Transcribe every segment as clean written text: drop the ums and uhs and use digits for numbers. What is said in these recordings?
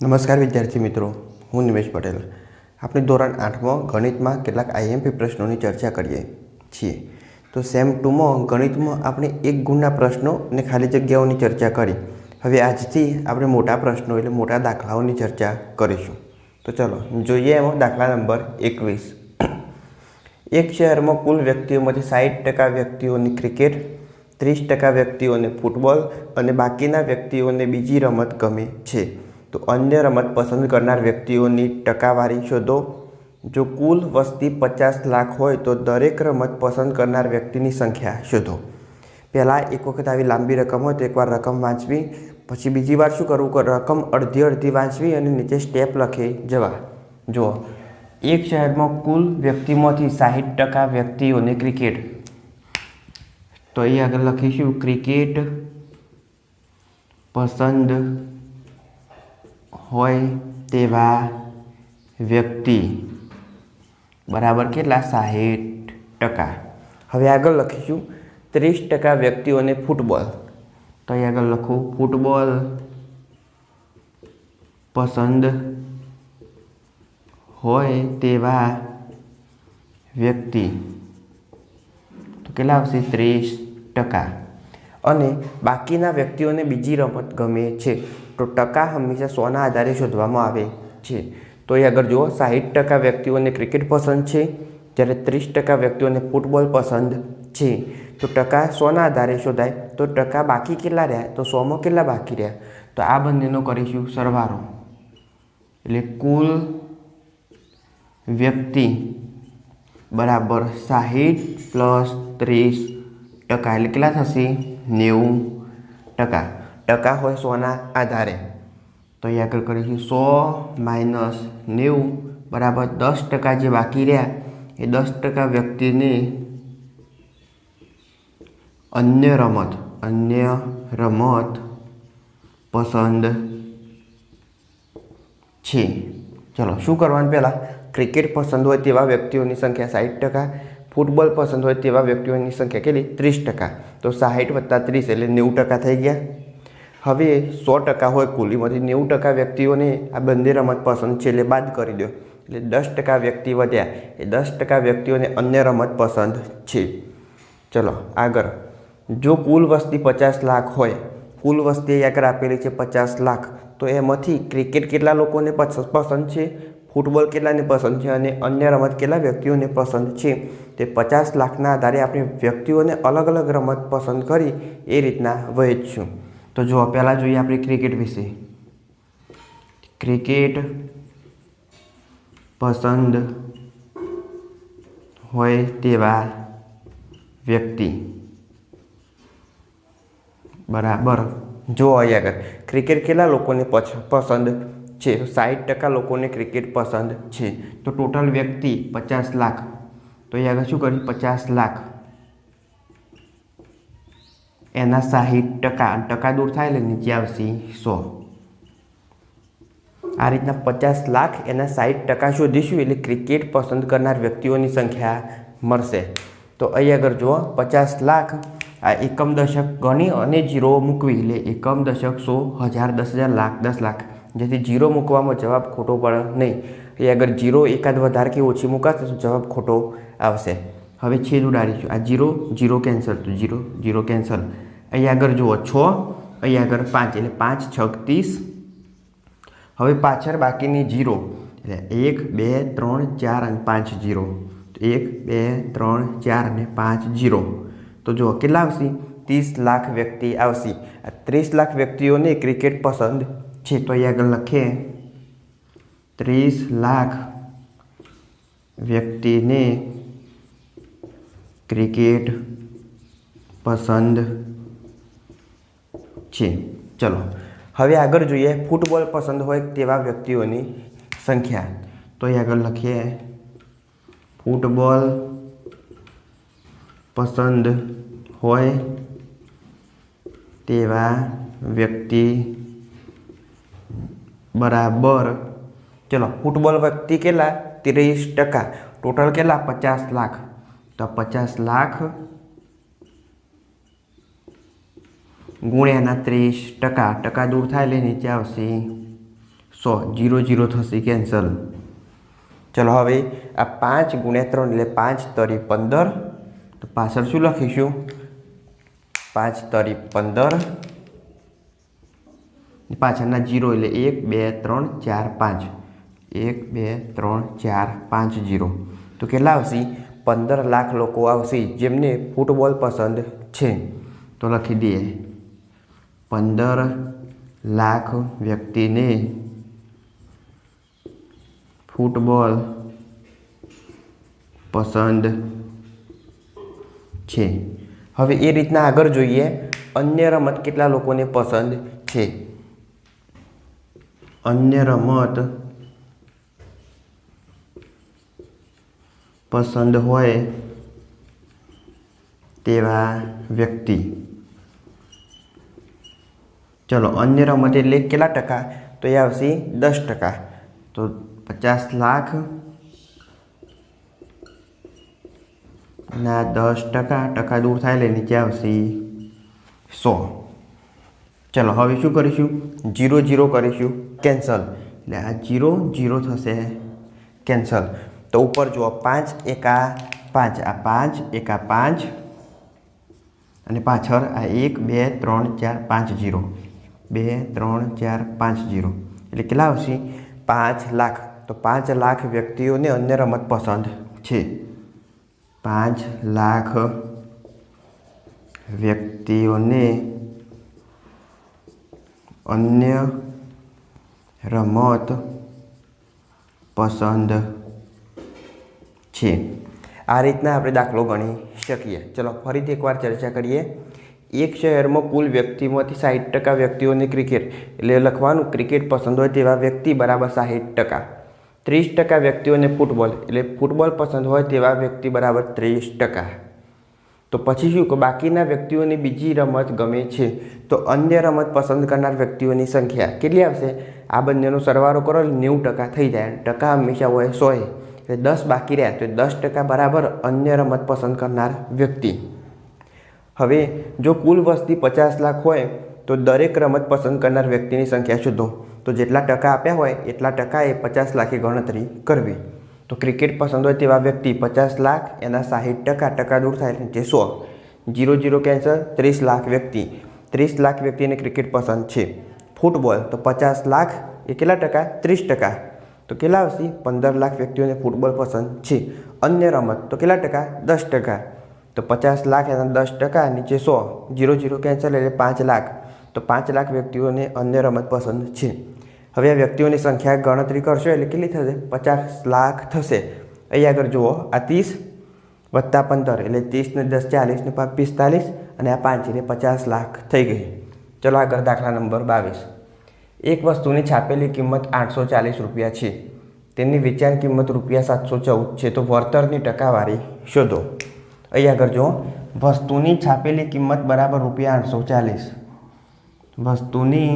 નમસ્કાર વિદ્યાર્થી મિત્રો, હું નિમેશ પટેલ. આપણે ધોરણ 8માં ગણિતમાં કેટલાક આઈએમપી પ્રશ્નોની ચર્ચા કરીએ છીએ. તો સેમ 2માં ગણિતમાં આપણે એક ગુણના પ્રશ્નો અને ખાલી જગ્યાઓની ચર્ચા કરી. હવે આજથી આપણે મોટા પ્રશ્નો એટલે મોટા દાખલાઓની ચર્ચા કરીશું. તો ચલો જોઈએ એમાં દાખલા નંબર 21. એક શહેરમાં કુલ વ્યક્તિઓમાંથી 60% વ્યક્તિઓને ક્રિકેટ, 30% વ્યક્તિઓને ફૂટબોલ અને બાકીના વ્યક્તિઓને બીજી રમત ગમે છે. તો અન્ય રમત પસંદ કરનાર વ્યક્તિઓની ટકાવારી શોધો. જો કુલ વસ્તી 50 લાખ હોય તો દરેક રમત પસંદ કરનાર વ્યક્તિની સંખ્યા શોધો. પહેલાં એક વખત આવી લાંબી રકમ હોય તો એકવાર રકમ વાંચવી, પછી બીજી વાર શું કરવું, રકમ અડધી વાંચવી અને નીચે સ્ટેપ લખી જવા. જુઓ, એક શહેરમાં કુલ વ્યક્તિમાંથી 60% વ્યક્તિઓને ક્રિકેટ, તો અહીં આગળ લખીશું ક્રિકેટ પસંદ હોય તેવા વ્યક્તિ બરાબર કેટલા, 60%. હવે આગળ લખીશું 30% વ્યક્તિઓને ફૂટબોલ, તો અહીં આગળ લખું ફૂટબોલ પસંદ હોય તેવા વ્યક્તિ, તો કેટલા આવશે, 30%. અને બાકીના વ્યક્તિઓને બીજી રમત ગમે છે, તો ટકા હંમેશા 100ના આધારે શોધવામાં આવે છે. તો એ આગળ જુઓ, 60% વ્યક્તિઓને ક્રિકેટ પસંદ છે, જ્યારે 30% વ્યક્તિઓને ફૂટબોલ પસંદ છે. તો ટકા 100ના આધારે શોધાય, તો ટકા બાકી કેટલા રહ્યા, તો 100માં કેટલા બાકી રહ્યા, તો આ બંનેનો કરીશું સરવાળો. એટલે કુલ વ્યક્તિ બરાબર 60 + 30%, એટલે કેટલા થશે, 90%. ટકા હોય 100ના આધારે, તો અહીં આગળ કરીશું 100 - 90 બરાબર 10% જે બાકી રહ્યા એ 10% વ્યક્તિને અન્ય રમત પસંદ છે. ચલો શું કરવાનું, પહેલાં ક્રિકેટ પસંદ હોય તેવા વ્યક્તિઓની સંખ્યા 60%, ફૂટબોલ પસંદ હોય તેવા વ્યક્તિઓની સંખ્યા કેટલી, 30%. તો 60 + 30 એટલે 90% થઈ ગયા. હવે 100% હોય કુલીમાંથી 90% વ્યક્તિઓને આ બંને રમત પસંદ છે એટલે બાદ કરી દો, એટલે 10% વ્યક્તિ વધ્યા, એ 10% વ્યક્તિઓને અન્ય રમત પસંદ છે. ચલો આગળ, જો કુલ વસ્તી 50 લાખ હોય, કુલ વસ્તી આગળ આપેલી છે 50 લાખ, તો એમાંથી ક્રિકેટ કેટલા લોકોને પસંદ છે, ફૂટબોલ કેટલાને પસંદ છે અને અન્ય રમત કેટલા વ્યક્તિઓને પસંદ છે, તે 50 લાખના આધારે આપણે વ્યક્તિઓને અલગ અલગ રમત પસંદ કરી એ રીતના વહેંચશું. તો જો પહેલાં જોઈએ આપણે ક્રિકેટ વિશે. ક્રિકેટ પસંદ હોય તેવા વ્યક્તિ બરાબર, જો અહીં આગળ ક્રિકેટ કેટલા લોકોને પસંદ છે, 60% લોકોને ક્રિકેટ પસંદ છે. તો ટોટલ વ્યક્તિ 50 લાખ, તો અહીં આગળ શું કર્યું, 50 લાખ એના 60%, ટકા દૂર થાય એટલે નીચે આવશે 100. આ રીતના 50 લાખ એના 60% શોધીશું એટલે ક્રિકેટ પસંદ કરનાર વ્યક્તિઓની સંખ્યા મળશે. તો અહીં આગળ જુઓ, 50 લાખ આ એકમ દશક ગણી અને 0 મૂકવી, એટલે એકમ દશક 100 1000 10,000 લાખ 10 લાખ, જેથી 0 મૂકવામાં જવાબ ખોટો પડે નહીં. એ આગળ 0 એકાદ વધારે કે ઓછી મૂકાશે તો જવાબ ખોટો આવશે. હવે છેદ ઉડાડીશું, આ 0 કેન્સલ, તો 0 કેન્સલ. અહીં આગળ જુઓ 6, અહીં આગળ 5, એટલે 5 × 6 = 30. હવે પાછળ બાકીની 0, એટલે 1 2 3 4 અને 5 0, 1 2 3 4 અને 5 0. તો જુઓ કેટલા આવશે, 30 લાખ વ્યક્તિ આવશે. આ 30 લાખ વ્યક્તિઓને ક્રિકેટ પસંદ છે, તો અહીં આગળ લખીએ 30 લાખ વ્યક્તિને ક્રિકેટ પસંદ છે. ચલો હવે આગળ જોઈએ ફૂટબોલ પસંદ હોય તેવા વ્યક્તિઓની સંખ્યા. તો અહીં આગળ લખીએ ફૂટબોલ પસંદ હોય તેવા વ્યક્તિ બરાબર, ચલો ફૂટબોલ વ્યક્તિ કેટલા, 30%, ટોટલ કેટલા, 50 લાખ. તો 50 લાખ ગુણ્યાના 30%, ટકા દૂર થાય એટલે નીચે આવશે 100 0 0 થશે કેન્સલ। ચલો હવે આ 5 ગુણ્યા 3 એટલે 5 તરી 15, તો પાછળ શું લખીશું 5 તરી 15, પાછળના 0 એટલે 1 2 3 4 5, 1 2 3 4 5 0, તો કેટલા આવશે 15 લાખ લોકો આવશે જેમને ફૂટબોલ પસંદ છે। તો લખી દઈએ 15 લાખ વ્યક્તિને ફૂટબોલ પસંદ છે। હવે એ રીતના આગળ જોઈએ અન્ય રમત કેટલા લોકોને પસંદ છે। અન્ય રમત પસંદ હોય તેવા વ્યક્તિ, ચલો અન્ય રમત એટલે કેટલા ટકા, તો એ આવશે 10%, તો 50 લાખ ના 10%, ટકા દૂર થાય એટલે નીચે આવશે 100। ચલો હવે શું કરીશું 0 0 કરીશું કેન્સલ, એટલે આ 0 0 થશે કેન્સલ। તો ઉપર જુઓ 5 એકા 5, આ 5 એકા 5, અને પાછળ આ 1 2 3 4 5 0, 2 3 4 5 0, એટલે કેટલા આવશે 5 લાખ। તો 5 લાખ વ્યક્તિઓને અન્ય રમત પસંદ છે। 5 લાખ વ્યક્તિઓને અન્ય રમત પસંદ છે। આ રીતના આપણે દાખલો ગણી શકીએ। ચલો ફરીથી એકવાર ચર્ચા કરીએ। એક શહેરમાં કુલ વ્યક્તિમાંથી 60% વ્યક્તિઓને ક્રિકેટ, એટલે લખવાનું ક્રિકેટ પસંદ હોય તેવા વ્યક્તિ બરાબર 60%, 30% વ્યક્તિઓને ફૂટબોલ, એટલે ફૂટબોલ પસંદ હોય તેવા વ્યક્તિ બરાબર 30%। તો પછી શું કે બાકીના વ્યક્તિઓની બીજી રમત ગમે છે, તો અન્ય રમત પસંદ કરનાર વ્યક્તિઓની સંખ્યા કેટલી આવશે, આ બંનેનો સરવાળો કરો એટલે 90% થઈ જાય। ટકા હંમેશા હોય 100, એટલે 10 બાકી રહ્યા તો 10% બરાબર અન્ય રમત પસંદ કરનાર વ્યક્તિ। હવે જો કુલ વસ્તી 50 લાખ હોય તો દરેક રમત પસંદ કરનાર વ્યક્તિની સંખ્યા શોધો। તો જેટલા ટકા આપ્યા હોય એટલા ટકાએ 50 લાખની ગણતરી કરવી। તો ક્રિકેટ પસંદ હોય તેવા વ્યક્તિ 50 લાખ એના 60%, ટકા દૂર થાય એટલે 100, 0 0 કેન્સલ। 30 લાખ વ્યક્તિ, 30 લાખ વ્યક્તિને ક્રિકેટ પસંદ છે। ફૂટબોલ તો 50 લાખ એ કેટલા ટકા 30%, તો કેટલા આવશે 15 લાખ વ્યક્તિઓને ફૂટબોલ પસંદ છે। અન્ય રમત તો કેટલા ટકા 10%, તો 50 લાખ એના 10%, નીચે 100, 0 0 કેન્સલ એટલે 5 લાખ, તો 5 લાખ વ્યક્તિઓને અન્ય રમત પસંદ છે। હવે આ વ્યક્તિઓની સંખ્યા ગણતરી કરશો એટલે કેટલી થશે 50 લાખ થશે। અહીં આગળ જુઓ આ 30 વત્તા 15 એટલે 30 ને 10 40 ને 5 45, અને આ 5 એટલે 50 લાખ થઈ ગઈ। ચલો આગળ દાખલા નંબર 22। એક વસ્તુની છાપેલી કિંમત 840 રૂપિયા છે, તેની વેચાણ કિંમત રૂપિયા 714 છે, તો વળતરની ટકાવારી શોધો। અહીં આગળ જુઓ વસ્તુની છાપેલી કિંમત બરાબર રૂપિયા 840, વસ્તુની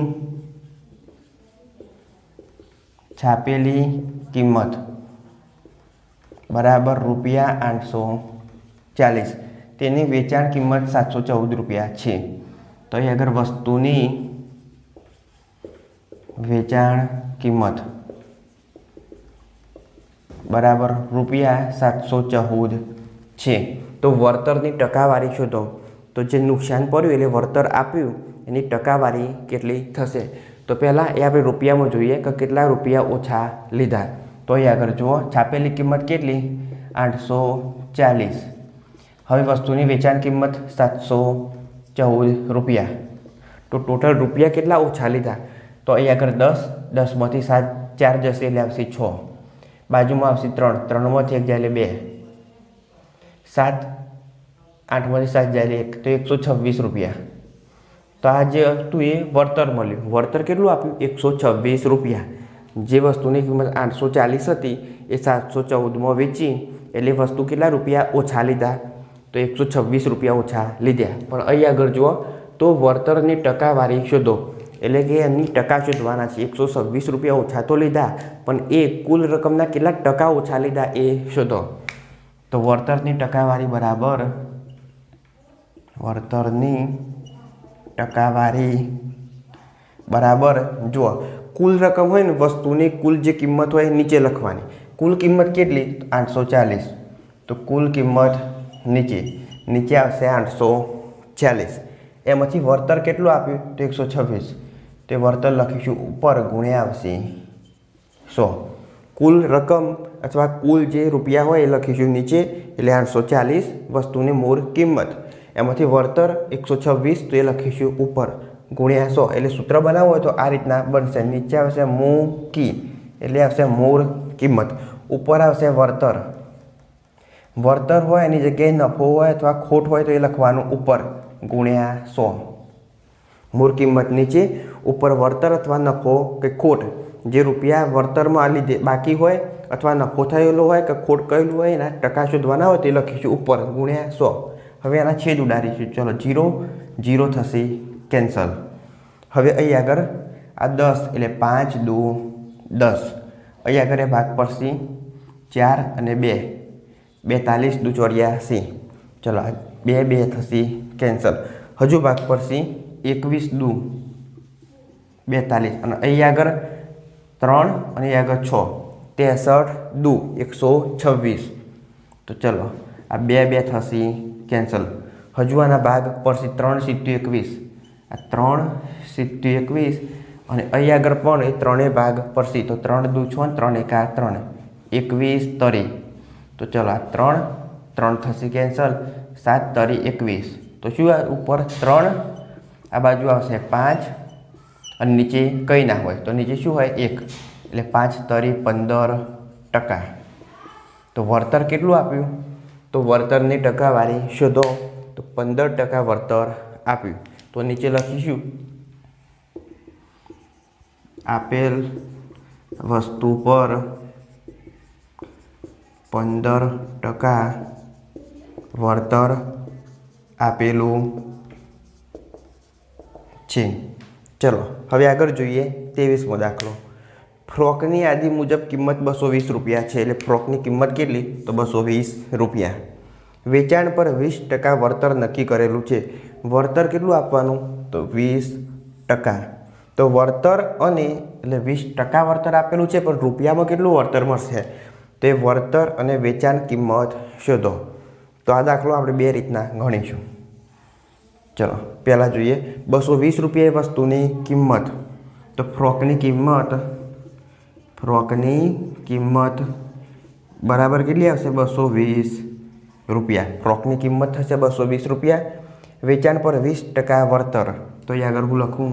છાપેલી કિંમત બરાબર રૂપિયા 840, તેની વેચાણ કિંમત 714 રૂપિયા છે। તો અહીં આગળ વસ્તુની વેચાણ કિંમત બરાબર રૂપિયા 714 છે, તો વળતરની ટકાવારી શોધો। તો જે નુકસાન પડ્યું એટલે વળતર આપ્યું એની ટકાવારી કેટલી થશે। તો પહેલાં એ આપણે રૂપિયામાં જોઈએ કે કેટલા રૂપિયા ઓછા લીધા। તો અહીં આગળ જુઓ છાપેલી કિંમત કેટલી 840, હવે વસ્તુની વેચાણ કિંમત 714 રૂપિયા, તો ટોટલ રૂપિયા કેટલા ઓછા લીધા, તો અહીં આગળ 10, 10માંથી 7 4 જશે એટલે આવશે 6, બાજુમાં આવશે 3, 3માંથી 1 જાય એટલે 2, 7 8માંથી 7 જાય એટલે 1, તો 126 રૂપિયા। તો આ જે હતું એ વળતર મળ્યું, વળતર કેટલું આપ્યું 126 રૂપિયા। જે વસ્તુની કિંમત 840 હતી એ 714માં વેચી એટલે વસ્તુ કેટલા રૂપિયા ઓછા લીધા, તો 126 રૂપિયા ઓછા લીધા। પણ અહીં આગળ જુઓ તો વળતરની ટકાવારી શોધો, એટલે કે એમની ટકા શોધવાના છે। 126 રૂપિયા ઓછા તો લીધા પણ એ કુલ રકમના કેટલા ટકા ઓછા લીધા એ શોધો। તો વળતરની ટકાવારી બરાબર વળતરની ટકાવારી બરાબર જુઓ કુલ રકમ હોય ને વસ્તુની કુલ જે કિંમત હોય એ નીચે લખવાની. કુલ કિંમત કેટલી? 840. તો કુલ કિંમત નીચે આવશે 840. એમાંથી વળતર કેટલું આપ્યું? તો 126. તે વળતર લખીશું ઉપર ગુણ્યા આવશે 100. કુલ રકમ અથવા કુલ જે રૂપિયા હોય એ લખીશું નીચે એટલે 840 વસ્તુની મૂળ કિંમત. એમાંથી વળતર 126 તો એ લખીશું ઉપર ગુણ્યા 100. એટલે સૂત્ર બનાવવું હોય તો આ રીતના બનશે. નીચે આવશે મૂકી એટલે આવશે મૂળ કિંમત, ઉપર આવશે વળતર. વળતર હોય એની જગ્યાએ નફો હોય અથવા ખોટ હોય તો એ લખવાનું ઉપર ગુણ્યા 100. મૂળ કિંમત નીચે, ઉપર વળતર અથવા નફો કે ખોટ જે રૂપિયા વળતરમાં આ લીધે બાકી હોય અથવા નફો થયેલો હોય કે ખોટ કહેલું હોય એના ટકા શોધવાના હોય તે લખીશું ઉપર ગુણ્યા 100. હવે આના છેદ ઉડાડીશું. ચલો 0 થશે કેન્સલ. હવે અહીં આગળ આ 10 એટલે 5 2 10. અહીં આગળ એ ભાગ પડશે 4 અને 2 42 2 84. ચલો 2 થશે કેન્સલ. હજુ ભાગ પડશે 21 2 42 અને અહીં આગળ 3 અને અહીં આગળ 6 63 2 126. તો ચલો આ 2 થશે કેન્સલ. હજુ આના ભાગ પડશે 3 × 21. આ 3 × 21 અને અહીં આગળ પણ એ ત્રણેય ભાગ પડશે. તો 3 2 6 3 1 3 21 તરી. તો ચલો આ 3 થશે કેન્સલ. 7 તરી 21. તો શું ઉપર 3 આ બાજુ આવશે 5 અને નીચે કંઈ ના હોય તો નીચે શું હોય 1 એટલે 5 તરી 15%. તો વળતર કેટલું આપ્યું? તો વળતરની ટકાવારી શોધો. તો 15% વળતર આપ્યું. તો નીચે લખીશું આપેલ વસ્તુ પર 15% વળતર આપેલું છે. ચલો હવે આગળ જોઈએ 23મો દાખલો. ફ્રોકની યાદી મુજબ કિંમત 220 રૂપિયા છે. એટલે ફ્રોકની કિંમત કેટલી? તો 220 રૂપિયા. વેચાણ પર 20% વળતર નક્કી કરેલું છે. વળતર કેટલું આપવાનું? તો 20%. તો વળતર અને એટલે 20% વળતર આપેલું છે પણ રૂપિયામાં કેટલું વળતર મળશે? તે વળતર અને વેચાણ કિંમત શોધો. તો આ દાખલો આપણે બે રીતના ગણીશું. ચલો પહેલાં જોઈએ 220 રૂપિયા એ વસ્તુની કિંમત. તો ફ્રોકની કિંમત બરાબર કેટલી આવશે? 220 રૂપિયા. ફ્રોકની કિંમત થશે 220 રૂપિયા. વેચાણ પર 20% વળતર. તો અહીં આગળ હું લખું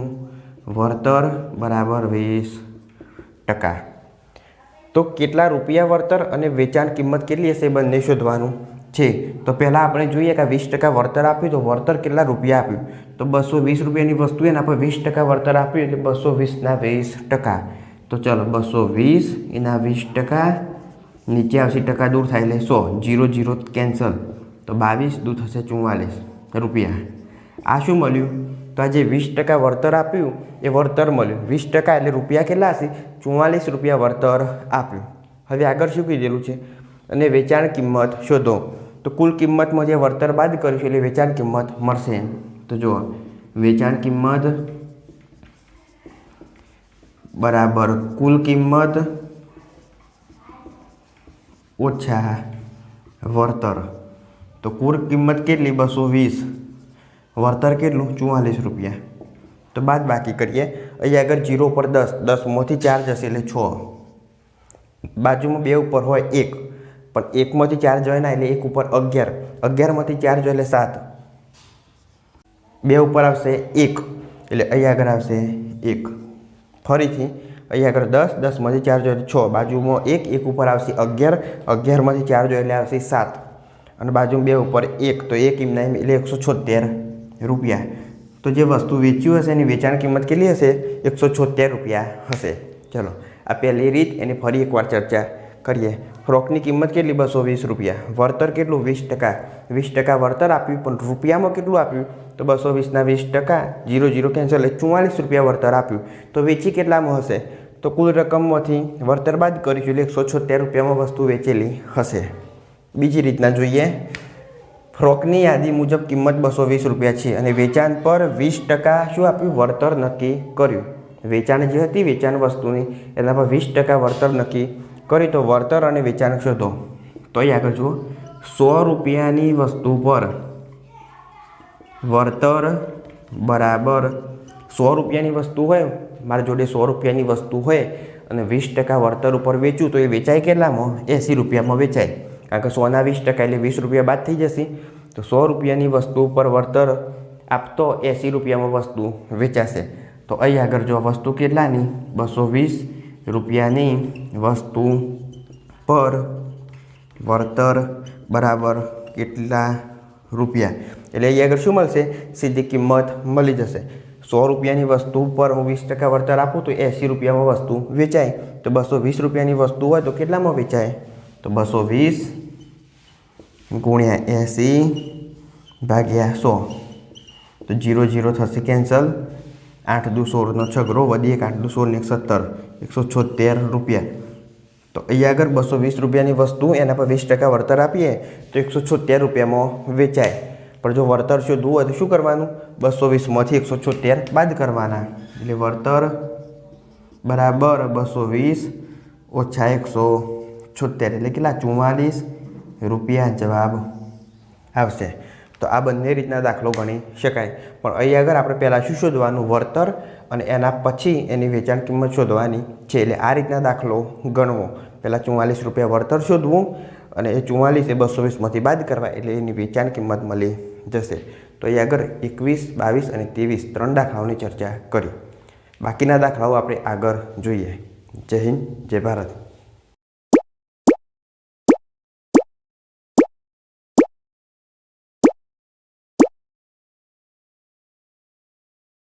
વળતર બરાબર 20%. તો કેટલા રૂપિયા વળતર અને વેચાણ કિંમત કેટલી હશે બંને શોધવાનું છે. તો પહેલાં આપણે જોઈએ કે 20% વળતર આપ્યું તો વળતર કેટલા રૂપિયા આપ્યું? તો 220 રૂપિયાની વસ્તુ એને આપણે 20% વળતર આપ્યું એટલે 220ના 20%. તો ચલો 220 એના 20%. નીચે આવશે ટકા દૂર થાય એટલે 100 0 કેન્સલ. તો 22 દૂર થશે 44 રૂપિયા. આ શું મળ્યું? તો આ જે 20% વળતર આપ્યું એ વળતર મળ્યું. 20% એટલે રૂપિયા કેટલા હશે? 44 રૂપિયા વળતર આપ્યું. હવે આગળ શું કીધેલું છે? અને વેચાણ કિંમત શોધો. તો કુલ કિંમતમાં જે વળતર બાદ કરીશું એટલે વેચાણ કિંમત મળશે. તો જુઓ વેચાણ કિંમત બરાબર કુલ કિંમત ઓછા વળતર. તો કુલ કિંમત કેટલી? 220. વળતર કેટલું? 44 રૂપિયા. તો બાદ બાકી કરીએ. અહીં આગળ 0 પર 10, 10માંથી 4 જશે એટલે 6. બાજુમાં 2 ઉપર હોય 1 પણ 1માંથી 4 જાય ના એટલે 1 ઉપર 11, 11માંથી 4 જાય એટલે 7. 2 ઉપર આવશે 1 એટલે અહીં આગળ આવશે 1. ફરીથી અહીં આગળ 10, 10માંથી 4 જાય એટલે 6. બાજુમાં 1 ઉપર આવશે 11, 11માંથી 4 જાય એટલે આવશે 7. અને બાજુમાં 2 ઉપર 1 તો 1 એમના એમ એટલે 176 રૂપિયા. તો જે વસ્તુ વેચ્યું હશે એની વેચાણ કિંમત કેટલી હશે? 176 રૂપિયા હશે. ચલો આ પહેલી રીત એની ફરી એકવાર ચર્ચા કરીએ. ફ્રોકની કિંમત કેટલી? 220 રૂપિયા. વળતર કેટલું? 20%. 20% વળતર આપ્યું પણ રૂપિયામાં કેટલું આપ્યું? તો 220ના 20%. 0 કેન્સલ એટલે 44 રૂપિયા વળતર આપ્યું. તો વેચી કેટલામાં હશે? તો કુલ રકમમાંથી વળતર બાદ કરીશું એટલે 176 રૂપિયામાં વસ્તુ વેચેલી હશે. બીજી રીતના જોઈએ. ફ્રોકની યાદી મુજબ કિંમત 220 રૂપિયા છે અને વેચાણ પર 20% શું આપ્યું? વળતર નક્કી કર્યું. વેચાણ જે હતી વેચાણ વસ્તુની એના પર 20% વળતર નક્કી કરી. તો વળતર અને વેચાણ શોધો. તો અહીં આગળ જુઓ, 100 રૂપિયાની વસ્તુ પર વળતર બરાબર 100 રૂપિયાની વસ્તુ હોય, મારી જોડે 100 રૂપિયાની વસ્તુ હોય અને 20% વળતર ઉપર વેચું તો એ વેચાય કેટલામાં? 80 રૂપિયામાં વેચાય. કારણ કે 100ના 20% એટલે 20 રૂપિયા બાદ થઈ જશે. તો 100 રૂપિયાની વસ્તુ ઉપર વળતર આપતો 80 રૂપિયામાં વસ્તુ વેચાશે. તો અહીં આગળ જો વસ્તુ કેટલાની? 220 રૂપિયાની વસ્તુ પર વળતર બરાબર કેટલા રૂપિયા? એટલે અહીં આગળ શું મળશે? સીધી કિંમત મળી જશે. 100 રૂપિયાની વસ્તુ પર હું 20% વળતર આપું તો 80 રૂપિયામાં વસ્તુ વેચાય. તો 220 રૂપિયાની વસ્તુ હોય તો કેટલામાં વેચાય? તો 220 ગુણ્યા 80 ભાગ્યા 100. તો 0 0 થશે કેન્સલ. 8 દુ 16નો છગડો વધી 1 8 દુ 16 ને 17 176 રૂપિયા. તો અહીં આગળ 220 રૂપિયાની વસ્તુ એના પર 20% વળતર આપીએ તો 176 રૂપિયામાં વેચાય. પણ જો વળતર શોધવું હોય તો શું કરવાનું? 220માંથી 176 બાદ કરવાના. એટલે વળતર બરાબર 220 ઓછા 176 એટલે કેટલા? 44 રૂપિયા જવાબ આવશે. તો આ બંને રીતના દાખલો ગણી શકાય. પણ અહીં આગળ આપણે પહેલાં શું શોધવાનું? વળતર અને એના પછી એની વેચાણ કિંમત શોધવાની છે. એટલે આ રીતના દાખલો ગણવો. પહેલાં 44 રૂપિયા વળતર શોધવું અને એ 44 એ 220માંથી બાદ કરવા એટલે એની વેચાણ કિંમત મળી જશે. તો અહીં આગળ 21, 22 અને 23 3 દાખલાઓની ચર્ચા કરી. બાકીના દાખલાઓ આપણે આગળ જોઈએ. જય હિન્દ, જય ભારત.